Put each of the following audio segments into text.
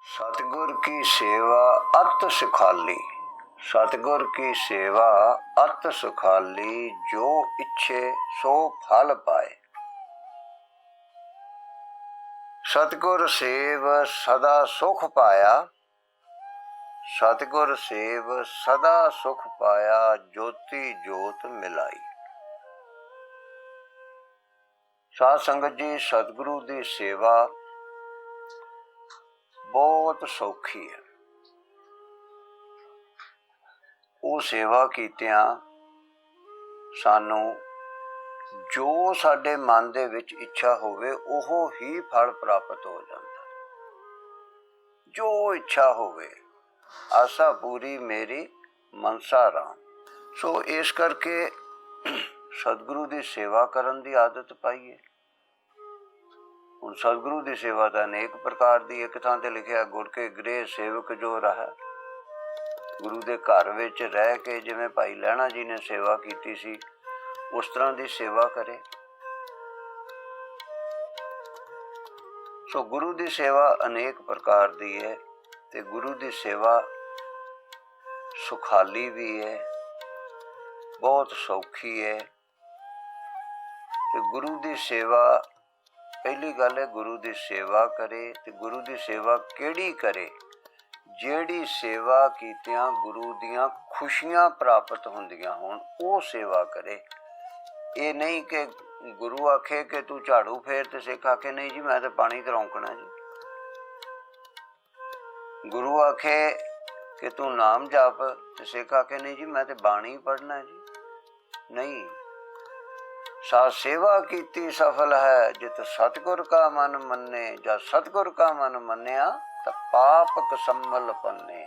सतगुर की सेवा अत सुखाली, सतगुर की सेवा अत सुखाली, जो इच्छे सो फल पाए। सतगुर सेव सदा सुख पाया, सतगुर सेव सदा सुख पाया, ज्योति जोत मिलाई। साध संगत जी, सतगुरु की सेवा बहुत सौखी है। वो सेवा कीतियां सानू जो साडे मन दे विच इच्छा होवे ओहो ही फल प्राप्त हो जाता। जो इच्छा होवे, आशा पूरी मेरी मनसा राम। सो इस करके सतगुरु की सेवा करन दी आदत पाईए। हुण सतगुरु की सेवा तो अनेक प्रकार की, एक थां ते लिखिया गुर के गृह सेवक जो रहा। गुरु के घर विच रह के जिवें भाई लहणा जी ने सेवा की सी, उस तरह की सेवा करे। सो गुरु की सेवा अनेक प्रकार की है, ते गुरु की सेवा सुखाली भी है, बहुत सौखी है। ते गुरु की सेवा, पहली गल है गुरु की सेवा करे। ते गुरु की सेवा केड़ी करे? जेड़ी सेवा कीतियां गुरु दियां खुशियां प्राप्त होंदियां होण, वो सेवा करे। ये नहीं कि गुरु आखे कि तू झाड़ू फेर ते सिख आखे नहीं जी मैं तो पानी तरौंकना जी। गुरु आखे कि तू नाम जाप ते सिख आखे नहीं जी मैं तो बाणी पढ़ना जी। नहीं, सा सेवा कीती सफल है जित सतगुर का मन मन्ने, जा सतगुर का मन मन्निया तो पाप कसम्मल पन्ने।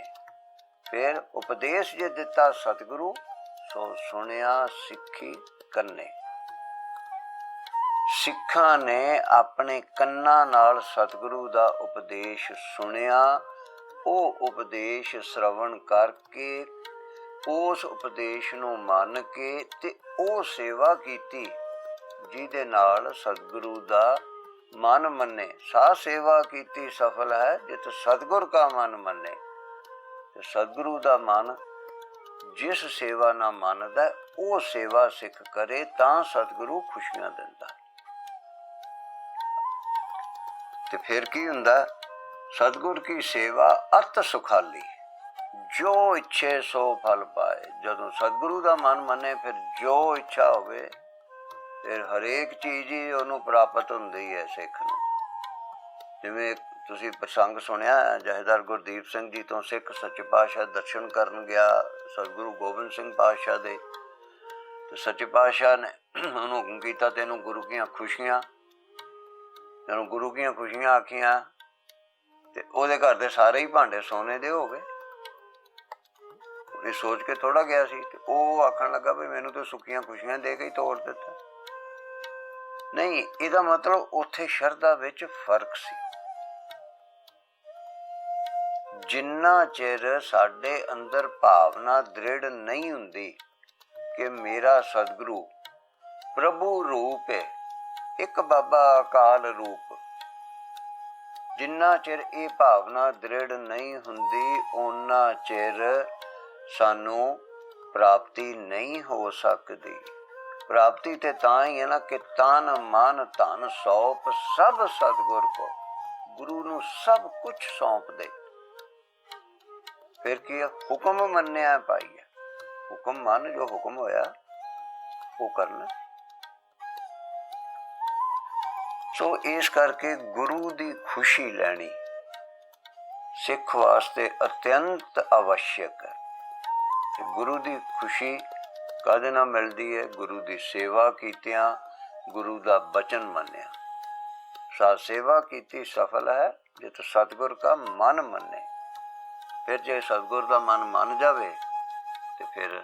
फिर उपदेश जे दिता सतगुरु, सो सुनिया सिक्खी कन्ने। सिखां ने अपने कन्ना नाल सतगुरु दा उपदेश सुनिया, वो उपदेश श्रवण करके उस उपदेश नूं मन के ते ओ सेवा कीती जिहदे नाल सतगुरु दा मन मन्ने। सा सेवा कीती सफल है जित सतगुर का मन मन्ने। ते सतगुरु दा मन जिस सेवा ना मनदा वो सेवा सिख करे तां सतगुरु खुशियां दिंदा। ते फिर की हुंदा? सतगुर की सेवा अत सुखाली, जो इच्छे सो फल पाए। जदों सतगुरु दा मन मने फिर जो इच्छा होवे, फिर हरेक चीज़ ही उन्होंने प्राप्त होंदी है सिख नूं। जिवें तुसीं प्रसंग सुनिया, जहेदार गुरदीप सिंह जी तो सिख सच्चे पातशाह दर्शन करन गया सतगुरु गोबिंद सिंह पातशाह दे। तो सच्चे पातशाह ने उन्होंने हुक्म किया, तेनों गुरु की खुशियां, तेनों गुरु की खुशियां आखियां, ते ओहदे घर दे सारे ही भांडे सोने दे हो गए। ये सोच के थोड़ा गया सी, ते ओह आखन लगा भी मैनू तो सुखियां खुशियां दे के ही तोड़ दिता। नहीं, इहदा मतलब उत्थे शरधा विच फर्क सी। जिन्ना चिर साडे अंदर भावना दृढ़ नहीं हुंदी कि मेरा सतगुरु प्रभु रूप है, एक बाबा अकाल रूप, जिन्ना चिर ये भावना दृढ़ नहीं हुंदी उन्ना चिर सानू प्राप्ति नहीं हो सकती। प्राप्ति ते तां ही है ना कि तन मन धन सौंप सब सतगुर को, गुरु नू सब कुछ सौंप दे। फिर की हुक्म मन्निया पाई है, हुक्म मन, जो हुक्म होया वो करना। सो इस करके गुरु दी खुशी लैनी सिख वास्ते अत्यंत आवश्यक है। गुरु दी खुशी कदे ना मिलती है? गुरु दी सेवा कीतियां, गुरु दा बचन मन्निया। सा सेवा कीती सफल है जित सतगुर का मन मन्ने। फिर जे सतगुर का मन मन जावे तो फिर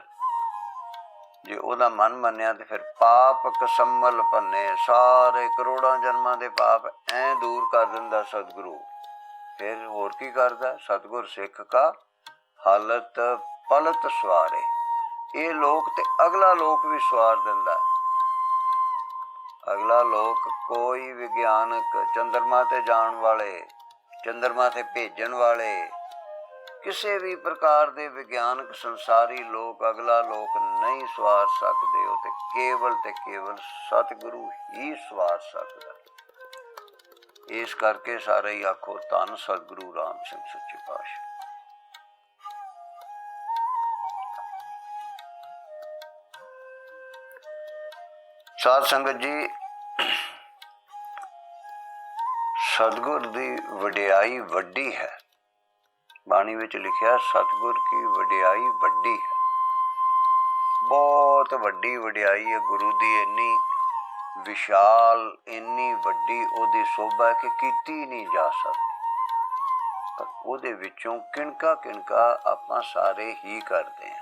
जे ओदा मन मन्निया तो फिर पाप कसम्मल भन्ने, सारे करोड़ां जन्मां दे पाप ऐ दूर कर दिंदा सतगुरु। फिर होर की करदा? सतगुर सिख का हालत पलट सवारे। ये लोक ते अगला लोक भी सवार दिंदा। अगला लोक कोई विज्ञानक चंद्रमा ते जाण वाले चंद्रमा से भेजण वाले, किसी भी प्रकार के विज्ञानक संसारी लोक अगला लोक नहीं सवार सकते हो, ते केवल सतगुरु ही सवार सकता। इस करके सारे ही आखो धन सतगुरु राम सिंह सच्चे पातशाह। साध संगत जी, सतगुर की वडियाई वड्डी है। बाणी विच लिखिया सतगुर की वडियाई वड्डी है। बहुत वड्डी वडियाई है गुरु की, इन्नी विशाल इन्नी वड्डी ओदी शोभा है कि कीती नहीं जा सकती। पर ओदे विचों किनका किनका आपां सारे ही करते हैं।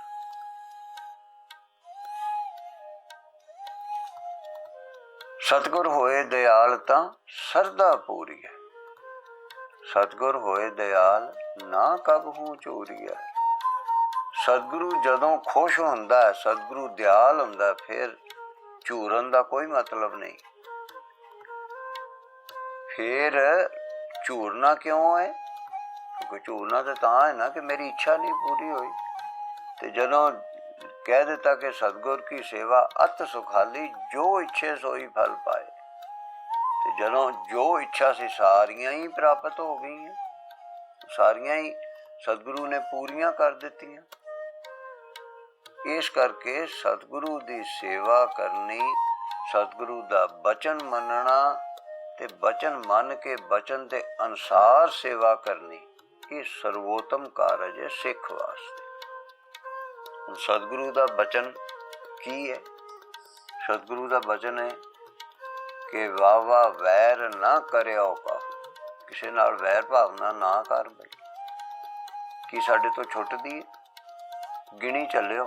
सतगुर होए दयाल तां सरदा पूरी है। सतगुर होए दयाल ना कबहू चोरी है। सतगुरु जदों खुश हुंदा है, सतगुरु दयाल हुंदा है, फिर झूरन का कोई मतलब नहीं। फिर झूरना क्यों है? क्योंकि झूरना तो तां है ना कि मेरी इच्छा नहीं पूरी हुई। तो जदों कह देता कि सतगुर की सेवा अत सुखाली, जो इच्छे सोई फल पाए, तो जदों जो इच्छा से सारियां ही प्राप्त हो गई हैं, सारियां ही सतगुरु ने पूरियां कर दित्तियां। इस करके सतगुरु की सेवा करनी, सतगुरु का बचन मनना ते बचन मन के बचन के अनुसार सेवा करनी, ये सर्वोत्तम कारज है सिख वास्ते। सतगुरु का बचन की है? सतगुरु का बचन है कि वावा वैर ना करियो काहू, किसी नाल वैर भावना ना कर बई। की साडे तो छुटदी है? गिणी चलियो।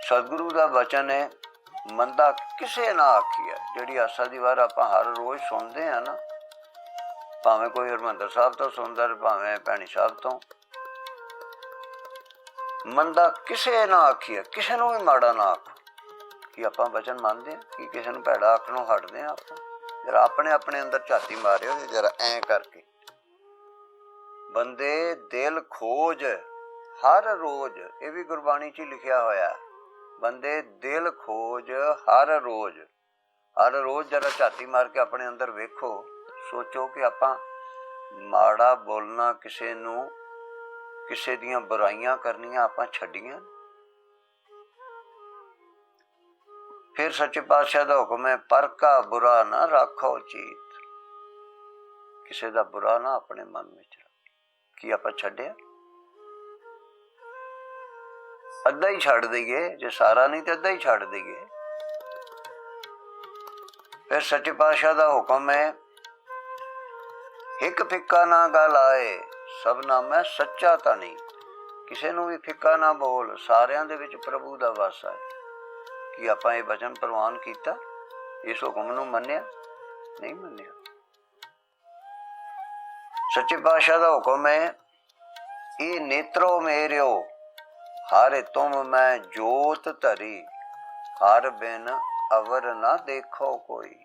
सतगुरु का बचन है मंदा किसे ना आखिया। जिहड़ी आसा दी वार आपां हर रोज़ सुनते हैं ना, भावें कोई हरमंदर साहब तो सुनदा, भावें भैणी साहब तो, मंदा किसे ना आखिए, किसी नूं भी माड़ा ना आखो। कि आपां वचन मानते हैं कि किसी नूं भैड़ा आखणों हटदे हैं? आपां जरा अपने अपने अंदर झाती मारियो, जरा ऐ करके। बंदे दिल खोज हर रोज, ये भी गुरबाणी च लिखिया होया, बंदे दिल खोज हर रोज। हर रोज जरा झाती मार के अपने अंदर वेखो, सोचो कि आपां माड़ा बोलना, किसी नूं किसी दियां बुराइयां करनियां आपां छड्डियां। फिर सच्चे पातशाह का हुक्म है, पर का बुरा ना राखो चीत। किसी का बुरा ना अपने मन में रख। कि आपां छड्डिया? अद्धा ही छड्ड दईए, जे सारा नहीं तो अद्धा ही छड्ड दईए। फिर सच्चे पातशाह का हुक्म है, हिक फिक्का ना गल आए, सबना मैं सच्चा तां नहीं। किसी नूं भी फिक्का ना बोल, सारियां दे विच प्रभु दा वासा है। कि आपां ये वचन प्रवान कीता, इस हुक्म नूं मन्निया? नहीं मन्निया। सच्चे पातशाह का हुक्म है, ये नेत्रो मेरियो हर तुम मैं जोत धरी, हर बिन अवर ना देखो कोई।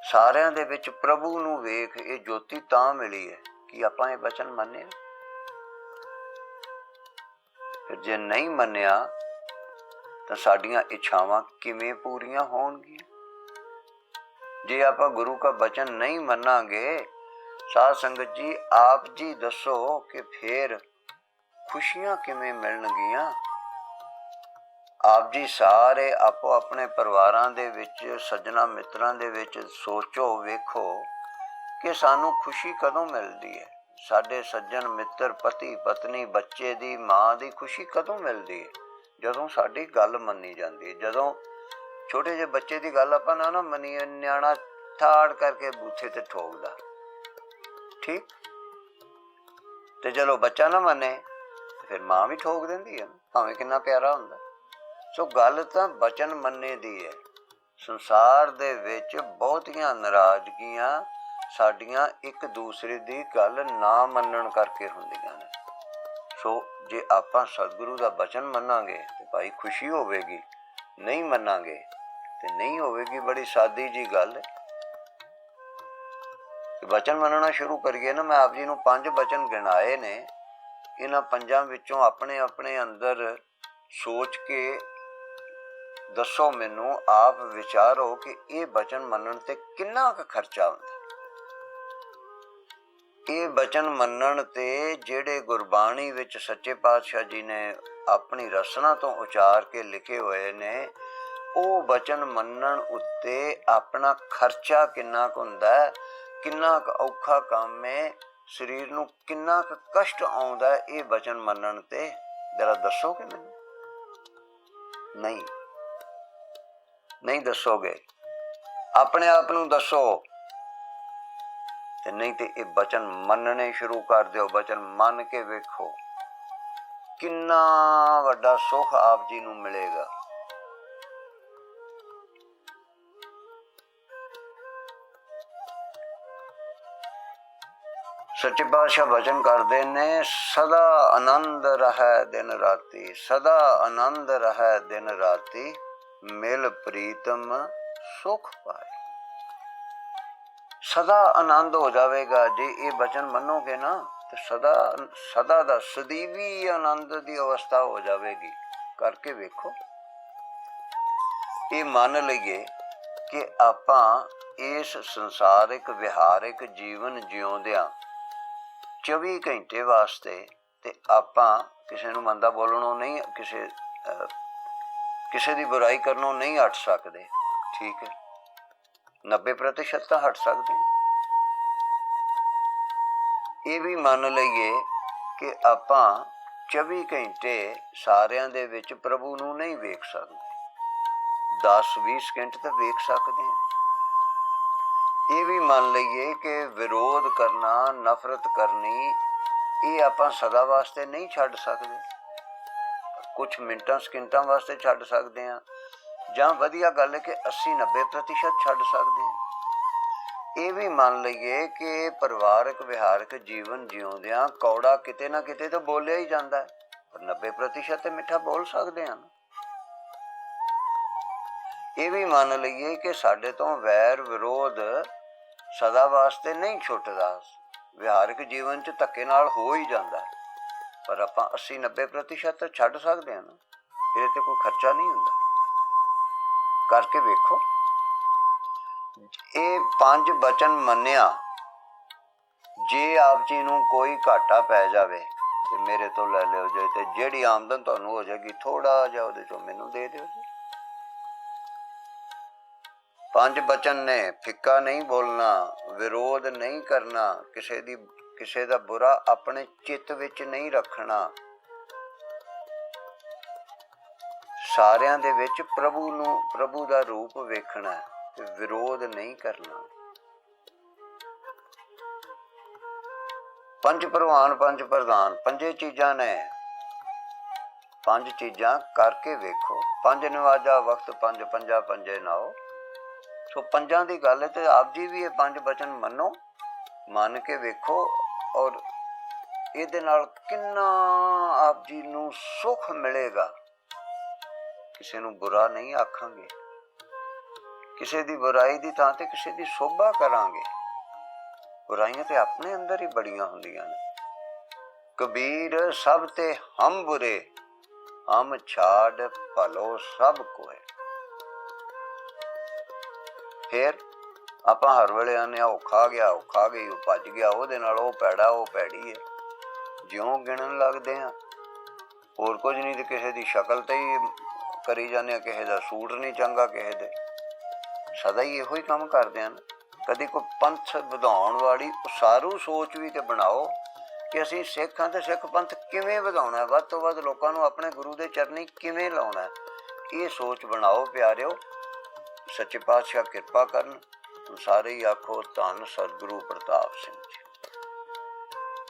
सारियां दे विच प्रभु नूं वेख, ये ज्योति तां मिली है कि आपां ये वचन मन्निया। फिर जे नहीं मन्निया तो साडियां इच्छावां किवें पूरियां होणगियां? जे आपां गुरु का वचन नहीं मनांगे, साध संगत जी आप जी दसो कि फिर खुशियां किवें मिलणगियां? आप जी सारे आपो अपने परिवारां दे विच, सज्जना मित्रां दे विच सोचो, वेखो कि सानू खुशी कदों मिलदी है। साडे सज्जन मित्र, पति पत्नी, बच्चे दी, मां दी खुशी कदों मिलदी है? जदों साडी गल मन्नी जांदी है। जदों छोटे ਜਿਹੇ बच्चे की गल आपां ना मनीए, न्याणा ठाड़ करके बूथे ते ठोकदा, ठीक? ते चलो बच्चा ना मने, फिर मां भी ठोक दिंदी है, भावें किन्ना प्यारा हुंदा। सो गल तां बचन मन्ने दी है। संसार दे विच बहुतियां नाराजगियां साडियां एक दूसरे दी गल ना मन्नण करके हुंदियां ने। सो जे आपां सतगुरु दा बचन मन्नांगे ते भाई खुशी होवेगी, नहीं मन्नांगे ते नहीं होवेगी। बड़ी सादी जी गल है। बचन मनना शुरू करिए ना। मैं आप जी नूं 5 बचन गिनाए ने, इन्हां 5 विचों अपने अपने अंदर सोच के दसो मैनू, आप विचारो कि ये बचन मनन ते किन्ना क खर्चा हुंदा। ये बचन मनन ते जेड़े गुरबाणी विच सच्चे पातशाह जी ने अपनी रसना तो उचार के लिखे हुए ने, ਉਹ बचन मनन उत्ते अपना खर्चा किन्ना क हुंदा है, किन्ना क औखा काम है, शरीर नूं किन्ना क कष्ट आउंदा है ये बचन मनन ते, जरा दसोगे मैनूं? नहीं, नहीं दसोगे। अपने आप नूं दसो, ते नहीं ते ये बचन मनने शुरू कर दिओ। बचन मन के वेखो किन्ना वड्डा सुख आप जी नूं मिलेगा। सच्चे पातशाह वचन करते ने, सदा आनंद रहे दिन राती, सदा आनंद रहे दिन राती, मिल प्रीतम सुख पाए। सदा आनंद हो जाएगा जे ये वचन मनोगे ना, तो सदा सदा दा सदीवी आनंद दी अवस्था हो जाएगी। करके वेखो। ये मान लईए कि आपां इस संसारिक विहारिक जीवन जिउंदियां 24 घंटे वास्ते ते आपां किसी नूं मंदा बोलणों नहीं, किसी दी बुराई करनों नहीं हट सकते। ठीक है, 90% तो हट सकते हैं। ये भी मान लईए कि आपां 24 घंटे सारियां दे विच प्रभु नूं नहीं वेख सकते, 10-20 सेकंड तो वेख सकते हैं। ये भी मान लीए कि विरोध करना, नफरत करनी, ये आपां सदा वास्ते नहीं छड्ड सकते, कुछ मिनटां सकिंटां वास्ते छड्ड सकते हैं, जां वधिया गल है कि 80-90% छड्ड सकते हैं। ये भी मान लीए कि परिवारक विहारक जीवन जिउंदियां कौड़ा किते ना किते तो बोलिया ही जाता है, पर 90% तो मिठा बोल सकते हैं। ये भी मान लीए कि साडे तो वैर विरोध सदा वास्ते नहीं छुटदा, विहारिक जीवन च धक्के नाल हो ही जाता है, पर आपां 80-90% तो छड्ड सकते हैं ना, इहदे ते कोई खर्चा नहीं हुंदा। करके वेखो। ये 5 बचन मन्निया, जे आप जी नूं कोई घाटा पै जावे ते मेरे तो लै लिओ जे, ते जिहड़ी आमदन तुहानूं हो जाएगी थोड़ा जिहा उहदे चों मैनूं दे दिओ जी। 5 बचन ने, फिक्का नहीं बोलना, विरोध नहीं करना, किसे दा बुरा अपने चित्त विच नहीं रखना, सारियां दे विच प्रभु दा रूप वेखना, ते विरोध नहीं करना। 5 प्रवान 5 प्रधान, 5 चीज़ां ने, 5 चीज़ां करके वेखो। 5 नवाजा वक्त 5 पंजा पंजे नाओ। सो 5 की गल है, तो आप जी भी ये 5 बचन मनो, मन के वेखो, और ये नाल किन्ना आप जी नूं सुख मिलेगा। किसी नूं बुरा नहीं आखांगे, किसी दी बुराई दी थां ते किसी दी शोभा करांगे। बुराइयां ते अपने अंदर ही बड़ियां हुंदियां ने। कबीर सब ते हम बुरे, हम छाड़ भलो सब कोय। फिर आपां हर वेले आने ओ खा गया, ओ खा गई, ओ भज गया, ओहदे नाल ओ पैड़ा, ओ पैड़ी है, ज्यों गिणन लगदे हां। होर कुछ नहीं, तो किसी दी शक्ल ते ही करी जाने, किसी दा सूट नहीं चंगा, किसी दे सदा ही इहो ही काम करदे हन। कदी कोई पंथ वधाउण वाली उसारू सोच भी तो बनाओ कि असीं सिख हां ते सिख पंथ किवें वधाउणा है, वध तों वध लोकां नूं अपने गुरु दे चरनी किवें लाउणा है। ये सोच बनाओ प्यारिओ। सच्चे पातशाह किरपा करन। सारे ही आखो धन सतगुरु प्रताप सिंह जी,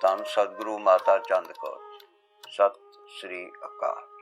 धन सतगुरु माता चंद कौर। सत श्री अकाल।